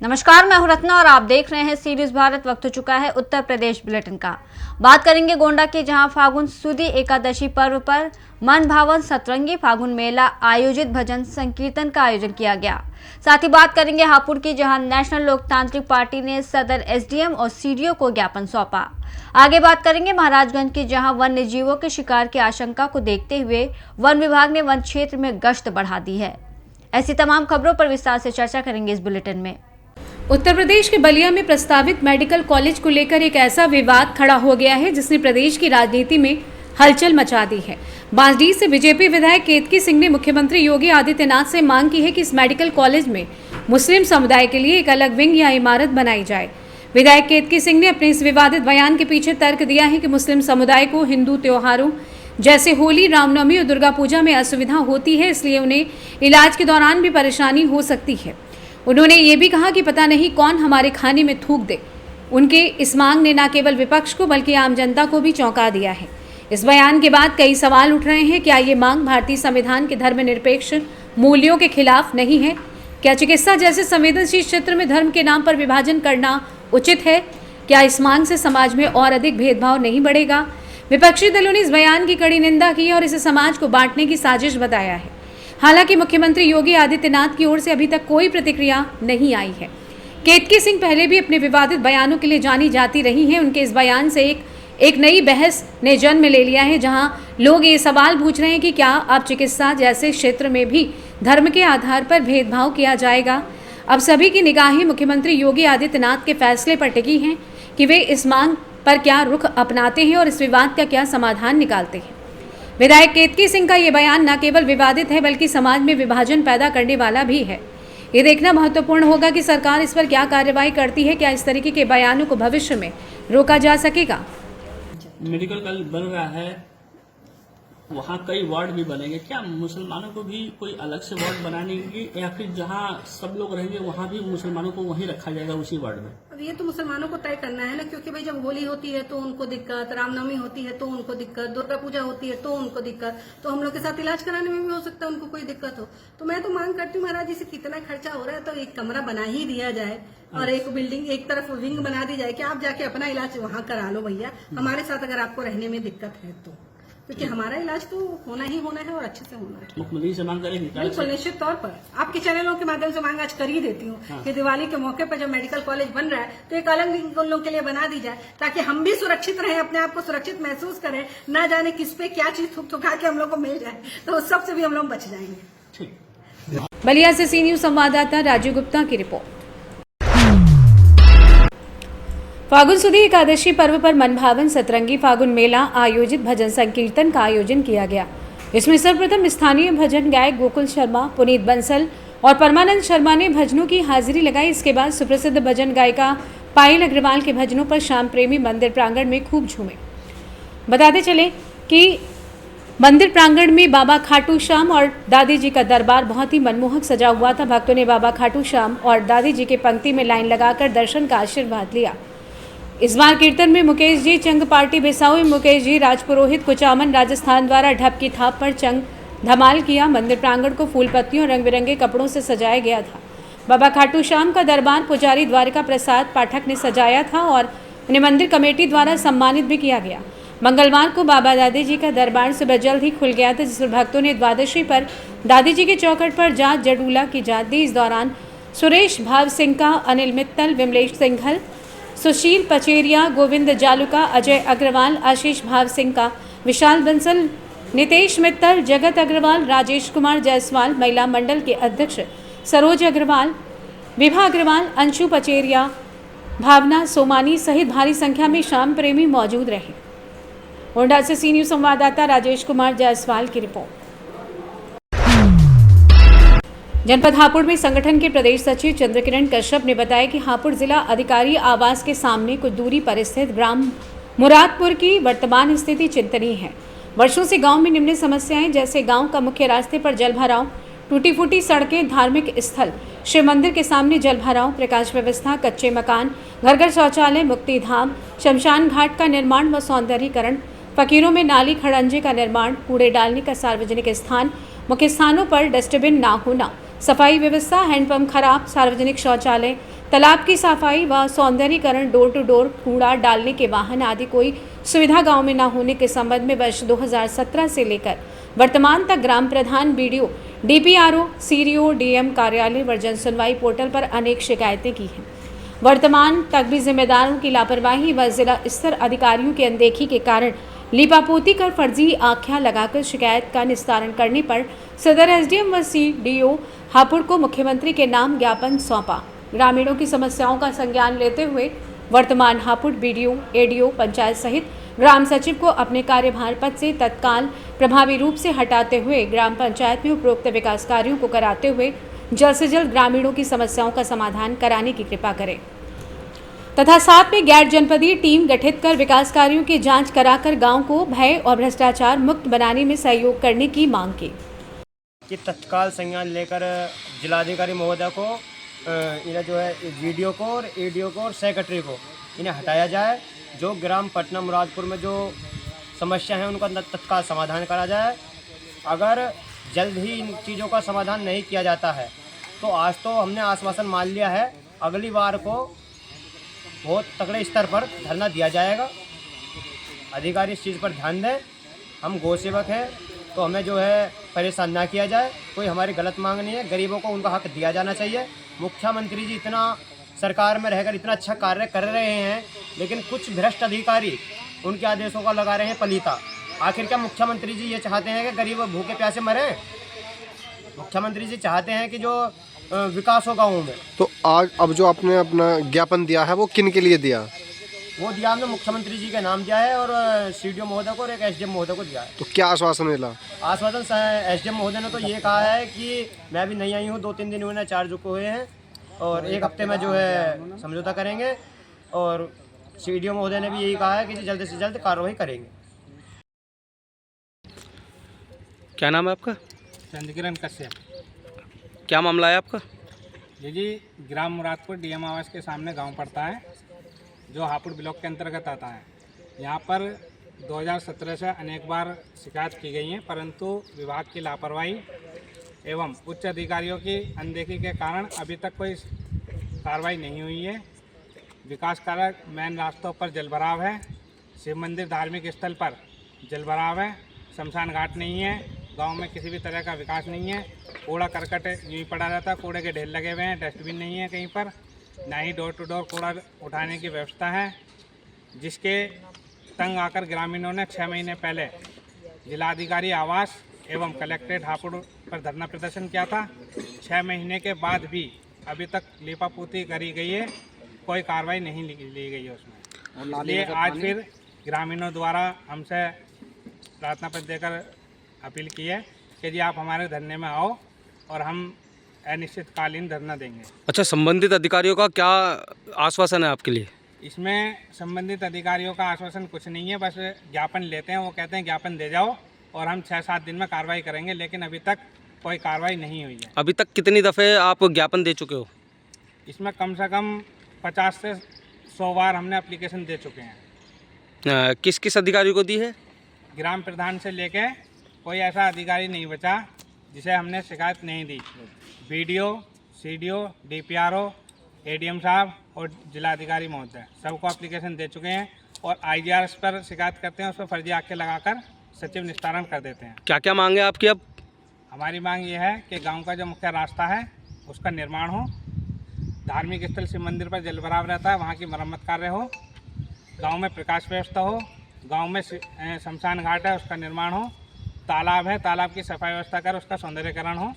नमस्कार, मैं हूं रत्ना और आप देख रहे हैं सीरीज भारत। वक्त हो चुका है उत्तर प्रदेश बुलेटिन का। बात करेंगे गोंडा की, जहां फागुन सुदी एकादशी पर्व पर मन भावन सतरंगी फागुन मेला आयोजित भजन संकीर्तन का आयोजन किया गया। साथ ही बात करेंगे हापुड़ की, जहां नेशनल लोकतांत्रिक पार्टी ने सदर एसडीएम और सीडीओ को ज्ञापन सौंपा। आगे बात करेंगे महाराजगंज की, जहां वन्य जीवों के शिकार की आशंका को देखते हुए वन विभाग ने वन क्षेत्र में गश्त बढ़ा दी है। ऐसी तमाम खबरों पर विस्तार से चर्चा करेंगे इस बुलेटिन में। उत्तर प्रदेश के बलिया में प्रस्तावित मेडिकल कॉलेज को लेकर एक ऐसा विवाद खड़ा हो गया है जिसने प्रदेश की राजनीति में हलचल मचा दी है। बांसडीह से बीजेपी विधायक केतकी सिंह ने मुख्यमंत्री योगी आदित्यनाथ से मांग की है कि इस मेडिकल कॉलेज में मुस्लिम समुदाय के लिए एक अलग विंग या इमारत बनाई जाए। विधायक केतकी सिंह ने अपने इस विवादित बयान के पीछे तर्क दिया है कि मुस्लिम समुदाय को हिंदू त्योहारों जैसे होली, रामनवमी और दुर्गा पूजा में असुविधा होती है, इसलिए उन्हें इलाज के दौरान भी परेशानी हो सकती है। उन्होंने ये भी कहा कि पता नहीं कौन हमारे खाने में थूक दे। उनके इस मांग ने न केवल विपक्ष को बल्कि आम जनता को भी चौंका दिया है। इस बयान के बाद कई सवाल उठ रहे हैं। क्या ये मांग भारतीय संविधान के धर्मनिरपेक्ष मूल्यों के खिलाफ नहीं है? क्या चिकित्सा जैसे संवेदनशील क्षेत्र में धर्म के नाम पर विभाजन करना उचित है? क्या इस मांग से समाज में और अधिक भेदभाव नहीं बढ़ेगा? विपक्षी दलों ने इस बयान की कड़ी निंदा की और इसे समाज को बांटने की साजिश बताया है। हालांकि मुख्यमंत्री योगी आदित्यनाथ की ओर से अभी तक कोई प्रतिक्रिया नहीं आई है। केतकी सिंह पहले भी अपने विवादित बयानों के लिए जानी जाती रही हैं। उनके इस बयान से एक नई बहस ने जन्म ले लिया है, जहां लोग ये सवाल पूछ रहे हैं कि क्या अब चिकित्सा जैसे क्षेत्र में भी धर्म के आधार पर भेदभाव किया जाएगा? अब सभी की निगाहें मुख्यमंत्री योगी आदित्यनाथ के फैसले पर टिकी हैं कि वे इस मांग पर क्या रुख अपनाते हैं और इस विवाद का क्या समाधान निकालते हैं। विधायक केतकी सिंह का ये बयान न केवल विवादित है बल्कि समाज में विभाजन पैदा करने वाला भी है। ये देखना महत्वपूर्ण होगा कि सरकार इस पर क्या कार्रवाई करती है। क्या इस तरीके के बयानों को भविष्य में रोका जा सकेगा? मेडिकल कॉलेज बन रहा है, वहाँ कई वार्ड भी बनेंगे। क्या मुसलमानों को भी कोई अलग से वार्ड बनाने की, या फिर जहाँ सब लोग रहेंगे वहाँ भी मुसलमानों को वहीं रखा जाएगा उसी वार्ड में? अब ये तो मुसलमानों को तय करना है ना, क्योंकि भाई जब होली होती है तो उनको दिक्कत, रामनवमी होती है तो उनको दिक्कत, दुर्गा पूजा होती है तो उनको दिक्कत, तो हम लोग के साथ इलाज कराने में भी हो सकता है उनको कोई दिक्कत हो। तो मैं तो मांग करती हूँ महाराज जी से, कितना खर्चा हो रहा है तो एक कमरा बना ही दिया जाए और एक बिल्डिंग एक तरफ विंग बना दी जाए कि आप जाके अपना इलाज वहाँ करा लो भैया, हमारे साथ अगर आपको रहने में दिक्कत है तो, क्योंकि हमारा इलाज तो होना ही होना है और अच्छे से होना है। मुख्यमंत्री से मांग करेंगे? बिल्कुल, निश्चित तौर पर आपके चैनलों के माध्यम से मांग आज कर ही देती हूँ कि दिवाली के मौके पर जब मेडिकल कॉलेज बन रहा है तो एक अलग विंग उन लोगों के लिए बना दी जाए, ताकि हम भी सुरक्षित रहें, अपने आप को सुरक्षित महसूस करें। ना जाने किस पे क्या चीज थूक थुका के हम लोग को मिल जाए, तो उस सब से भी हम लोग बच जाएंगे। बलिया से सी न्यूज संवाददाता राजू गुप्ता की रिपोर्ट। फागुन सुदी एकादशी पर्व पर मनभावन सतरंगी फागुन मेला आयोजित भजन संकीर्तन का आयोजन किया गया। इसमें सर्वप्रथम स्थानीय भजन गायक गोकुल शर्मा, पुनीत बंसल और परमानंद शर्मा ने भजनों की हाजिरी लगाई। इसके बाद सुप्रसिद्ध भजन गायिका पायल अग्रवाल के भजनों पर श्याम प्रेमी मंदिर प्रांगण में खूब झूमे। बताते चले कि मंदिर प्रांगण में बाबा खाटू श्याम और दादी जी का दरबार बहुत ही मनमोहक सजा हुआ था। भक्तों ने बाबा खाटू श्याम और दादी जी के पंक्ति में लाइन लगाकर दर्शन का आशीर्वाद लिया। इस बार कीर्तन में मुकेश जी चंग पार्टी बेसाऊ, मुकेश जी राजपुरोहित कुचामन राजस्थान द्वारा ढप की थाप पर चंग धमाल किया। मंदिर प्रांगण को फूल पत्तियों रंग बिरंगे कपड़ों से सजाया गया था। बाबा खाटू श्याम का दरबार पुजारी द्वारिका प्रसाद पाठक ने सजाया था और उन्हें मंदिर कमेटी द्वारा सम्मानित भी किया गया। मंगलवार को बाबा दादी जी का दरबार सुबह जल्द ही खुल गया था, जिसमें भक्तों ने द्वादशी पर दादी जी के चौखट पर जात जडूला की जात दी। इस दौरान सुरेश भाव सिंह का, अनिल मित्तल, विमलेश सिंघल, सुशील पचेरिया, गोविंद जालुका, अजय अग्रवाल, आशीष भाव सिंह का, विशाल बंसल, नितेश मित्तल, जगत अग्रवाल, राजेश कुमार जायसवाल, महिला मंडल के अध्यक्ष सरोज अग्रवाल, विभा अग्रवाल, अंशु पचेरिया, भावना सोमानी सहित भारी संख्या में श्याम प्रेमी मौजूद रहे। गोंडा से सी न्यूज संवाददाता राजेश कुमार जायसवाल की रिपोर्ट। जनपद हापुड़ में संगठन के प्रदेश सचिव चंद्रकिरण कश्यप ने बताया कि हापुड़ जिला अधिकारी आवास के सामने कुछ दूरी पर स्थित ग्राम मुरादपुर की वर्तमान स्थिति चिंतनीय है। वर्षों से गांव में निम्न समस्याएं जैसे गांव का मुख्य रास्ते पर जलभराव, टूटी फूटी सड़कें, धार्मिक स्थल शिव मंदिर के सामने जलभराव, प्रकाश व्यवस्था, कच्चे मकान, घर घर शौचालय, मुक्ति धाम, शमशान घाट का निर्माण व सौंदर्यीकरण, फकीरों में नाली खड़ंजे का निर्माण, कूड़े डालने का सार्वजनिक स्थान, मुख्य स्थानों पर डस्टबिन ना होना, सफाई व्यवस्था, हैंडपंप खराब, सार्वजनिक शौचालय, तालाब की सफाई व सौंदर्यीकरण, डोर टू डोर कूड़ा डालने के वाहन आदि कोई सुविधा गांव में न होने के संबंध में वर्ष 2017 से लेकर वर्तमान तक ग्राम प्रधान, बीडीओ, डीपीआरओ, सीडीओ, डीएम कार्यालय व जन सुनवाई पोर्टल पर अनेक शिकायतें की हैं। वर्तमान तक भी जिम्मेदारों की लापरवाही व जिला स्तर अधिकारियों की अनदेखी के कारण लीपापोती कर फर्जी आख्या लगाकर शिकायत का निस्तारण करने पर सदर एसडीएम व सीडीओ हापुड़ को मुख्यमंत्री के नाम ज्ञापन सौंपा। ग्रामीणों की समस्याओं का संज्ञान लेते हुए वर्तमान हापुड़ बीडीओ, एडीओ, पंचायत सहित ग्राम सचिव को अपने कार्यभार पद से तत्काल प्रभावी रूप से हटाते हुए ग्राम पंचायत में उपरोक्त विकास कार्यों को कराते हुए जल्द से जल्द ग्रामीणों की समस्याओं का समाधान कराने की कृपा करें तथा साथ में गैर जनपदीय टीम गठित कर विकास कार्यों की जांच कराकर गांव को भय और भ्रष्टाचार मुक्त बनाने में सहयोग करने की मांग की। कि तत्काल संज्ञान लेकर जिलाधिकारी महोदय को इन्हें जो है वीडियो को और एडीओ को और सेक्रेटरी को इन्हें हटाया जाए। जो ग्राम पटना मुरादपुर में जो समस्या है उनका तत्काल समाधान करा जाए। अगर जल्द ही इन चीज़ों का समाधान नहीं किया जाता है तो आज तो हमने आश्वासन मान लिया है, अगली बार को बहुत तगड़े स्तर पर धरना दिया जाएगा। अधिकारी इस चीज़ पर ध्यान दें। हम गौ सेवक हैं तो हमें जो है परेशान ना किया जाए। कोई हमारी गलत मांग नहीं है, गरीबों को उनका हक दिया जाना चाहिए। मुख्यमंत्री जी इतना सरकार में रहकर इतना अच्छा कार्य कर रहे हैं, लेकिन कुछ भ्रष्ट अधिकारी उनके आदेशों का लगा रहे हैं पलीता। आखिर क्या मुख्यमंत्री जी ये चाहते हैं कि गरीब भूखे प्यासे मरे? मुख्यमंत्री जी चाहते हैं कि जो विकास हो गाँव में। तो आज अब जो आपने अपना ज्ञापन दिया है वो किन के लिए दिया? वो दिया हमने मुख्यमंत्री जी का नाम दिया है और सीडीओ महोदय को और एक एसडीएम महोदय को दिया है। तो क्या आश्वासन मिला? आश्वासन एसडीएम महोदय ने तो ये कहा है कि मैं अभी नहीं आई हूँ, 2-3 दिन हुए चार्ज हुए हैं और 1 हफ्ते में जो है समझौता करेंगे। और सीडीओ महोदय ने भी यही कहा है कि जल्द से जल्द कार्रवाई करेंगे। क्या नाम है आपका? चंद्रकिरण कश्यप। क्या मामला है आपका? जी ग्राम मुरादपुर डीएम आवास के सामने गांव पड़ता है जो हापुड़ ब्लॉक के अंतर्गत आता है। यहाँ पर 2017 से अनेक बार शिकायत की गई है, परंतु विभाग की लापरवाही एवं उच्च अधिकारियों की अनदेखी के कारण अभी तक कोई कार्रवाई नहीं हुई है। विकास कार्य मेन रास्तों पर जलभराव है, शिव मंदिर धार्मिक स्थल पर जलभराव है, शमशान घाट नहीं है, गांव में किसी भी तरह का विकास नहीं है। कूड़ा करकट यूँ ही पड़ा रहता है, कूड़े के ढेर लगे हुए हैं, डस्टबिन नहीं है कहीं पर, ना ही डोर टू डोर कूड़ा उठाने की व्यवस्था है। जिसके तंग आकर ग्रामीणों ने 6 महीने पहले जिलाधिकारी आवास एवं कलेक्ट्रेट हापुड़ पर धरना प्रदर्शन किया था। 6 महीने के बाद भी अभी तक लीपापोती करी गई है, कोई कार्रवाई नहीं ली गई है उसमें। इसलिए आज फिर ग्रामीणों द्वारा हमसे प्रार्थना पत्र देकर अपील की है कि जी आप हमारे धरने में आओ और हम अनिश्चितकालीन धरना देंगे। अच्छा, संबंधित अधिकारियों का क्या आश्वासन है आपके लिए? इसमें संबंधित अधिकारियों का आश्वासन कुछ नहीं है, बस ज्ञापन लेते हैं। वो कहते हैं ज्ञापन दे जाओ और हम 6-7 दिन में कार्रवाई करेंगे, लेकिन अभी तक कोई कार्रवाई नहीं हुई है। अभी तक कितनी दफ़े आप ज्ञापन दे चुके हो? इसमें कम से कम 50 से 100 बार हमने एप्लीकेशन दे चुके हैं। किस किस अधिकारी को दी है? ग्राम प्रधान से लेके कोई ऐसा अधिकारी नहीं बचा जिसे हमने शिकायत नहीं दी। बीडीओ, सीडीओ, डीपीआरओ, एडीएम साहब और जिलाधिकारी महोदय सबको एप्लीकेशन दे चुके हैं और आईजीआरएस पर शिकायत करते हैं, उस पर फर्जी आंखें लगाकर सचिव निस्तारण कर देते हैं। क्या क्या मांगे आपकी? अब हमारी मांग ये है कि गांव का जो मुख्य रास्ता है उसका निर्माण हो, धार्मिक स्थल शिव मंदिर पर जलभराव रहता है वहाँ की मरम्मत कार्य हो, गांव में प्रकाश व्यवस्था हो, गांव में शमशान घाट है उसका निर्माण हो, तालाब है तालाब की सफाई व्यवस्था कर उसका सौंदर्यीकरण हो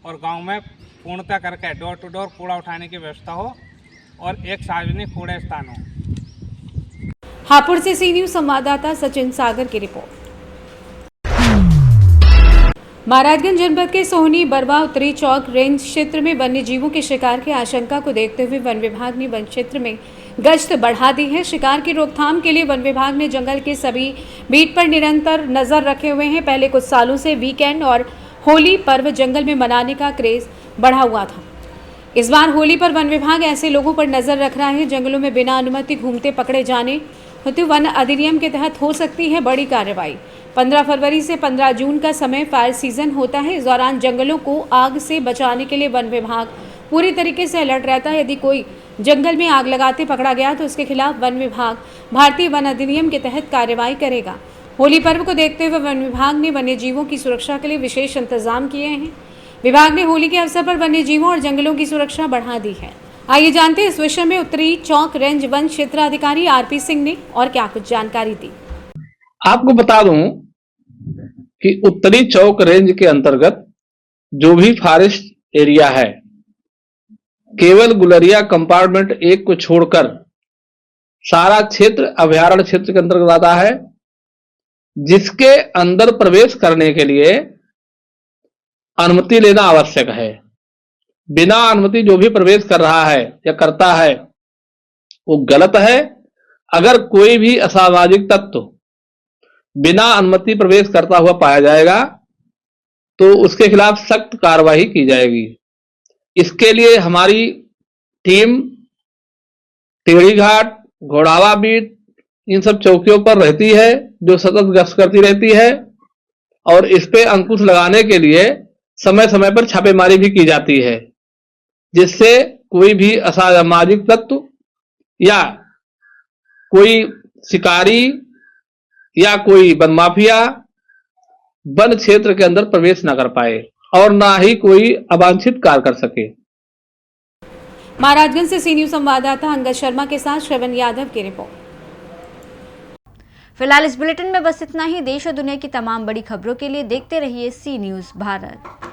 और गांव में पूर्णतः करके डोर टू डोर कूड़ा उठाने की व्यवस्था हो और एक सार्वजनिक कूड़ा स्थान हो। हापुड़ से सी न्यूज संवाददाता सचिन सागर की रिपोर्ट। महाराजगंज जनपद के सोहनी बरवा उत्तरी चौक रेंज क्षेत्र में वन्य जीवों के शिकार की आशंका को देखते हुए वन विभाग ने वन क्षेत्र में गश्त बढ़ा दी है। शिकार की रोकथाम के लिए वन विभाग ने जंगल के सभी बीट पर निरंतर नजर रखे हुए हैं। पहले कुछ सालों से वीकेंड और होली पर्व जंगल में मनाने का क्रेज बढ़ा हुआ था। इस बार होली पर वन विभाग ऐसे लोगों पर नजर रख रहा है जंगलों में बिना अनुमति घूमते पकड़े जाने हेतु वन अधिनियम के तहत हो सकती है बड़ी कार्रवाई। 15 फरवरी से 15 जून का समय फायर सीजन होता है। इस दौरान जंगलों को आग से बचाने के लिए वन विभाग पूरी तरीके से अलर्ट रहता है। यदि कोई जंगल में आग लगाते पकड़ा गया तो उसके खिलाफ वन विभाग भारतीय वन अधिनियम के तहत कार्रवाई करेगा। होली पर्व को देखते हुए वन विभाग ने वन्य जीवों की सुरक्षा के लिए विशेष इंतजाम किए हैं। विभाग ने होली के अवसर पर वन्य जीवों और जंगलों की सुरक्षा बढ़ा दी है। आइए जानते हैं इस विषय में उत्तरी चौक रेंज वन क्षेत्राधिकारी आरपी सिंह ने और क्या कुछ जानकारी दी। आपको बता दूं कि उत्तरी चौक रेंज के अंतर्गत जो भी फॉरेस्ट एरिया है, केवल गुलरिया कंपार्टमेंट 1 को छोड़कर सारा क्षेत्र अभयारण्य क्षेत्र के अंतर्गत आता है, जिसके अंदर प्रवेश करने के लिए अनुमति लेना आवश्यक है। बिना अनुमति जो भी प्रवेश कर रहा है या करता है वो गलत है। अगर कोई भी असामाजिक तत्व बिना अनुमति प्रवेश करता हुआ पाया जाएगा तो उसके खिलाफ सख्त कार्रवाई की जाएगी। इसके लिए हमारी टीम टेढ़ी घाट, घोड़ावा बीट इन सब चौकियों पर रहती है, जो सतत गश्त करती रहती है और इस पे अंकुश लगाने के लिए समय समय पर छापेमारी भी की जाती है, जिससे कोई भी असामाजिक तत्व या कोई शिकारी या कोई वनमाफिया वन क्षेत्र के अंदर प्रवेश न कर पाए और ना ही कोई अवांछित कार्य कर सके। महाराजगंज से सी न्यूज संवाददाता अंगद शर्मा के साथ श्रवण यादव की रिपोर्ट। फिलहाल इस बुलेटिन में बस इतना ही। देश और दुनिया की तमाम बड़ी खबरों के लिए देखते रहिए सी न्यूज भारत।